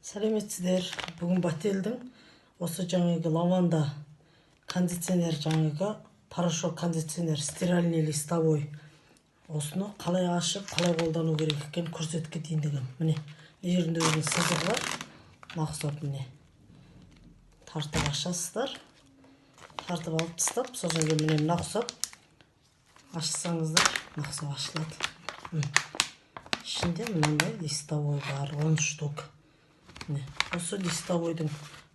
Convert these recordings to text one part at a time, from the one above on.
Сәлеметсіздер. Бүгін Бателдің осы жаңағы лаванда кондиционер, жаңағы порошок кондиционер, стиральный листовой. Осыны қалай ашып, қалай қолдану керек екен көрсетіп деген. Міне, жерінде өзінің сызығы бар. Мақсат міне. Тартып ашасыздар. Тартып алып тастап, сосын міне мына ұқсап ашсаңыздар, мақсат ашылады. Ішінде мынандай листовой бар, 10 штук. Міне, осы листовойдың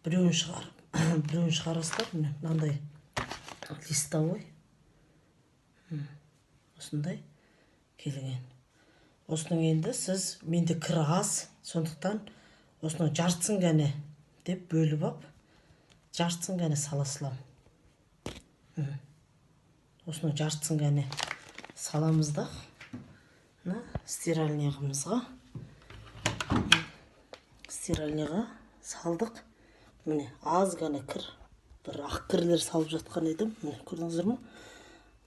біреуін шығарасыздар, міне, мынандай листовой. Осындай келген. Осының енді сіз, менде кір аз, сондықтан осының жартысын ғана деп бөліп ап, жартысын ғана сала салам. Осының жартысын ғана саламызда, стиральныйғымызға. Стиральныйға салдық. Міне, аз ғана кір, бір ақ кірлер салып жатқан едім. Міне, көрдіңіздер ме?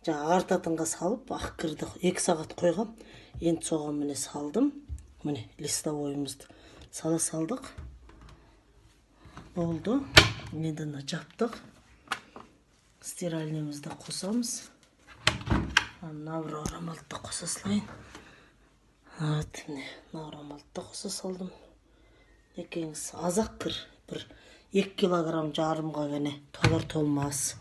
Жаңа ағартатынға салып, ақ кірді 2 сағат қойғам. Енді соған міне салдым. Міне, листовойымызды сала салдық. Болды. Енді жаптық. Стиральныйымызды қосамыз. Наврорамалды қоса салайын. Міне, наврорамалды қоса салдым. Екеңіз азақ кір, бір 2,5 килограмм ғана толар толмас.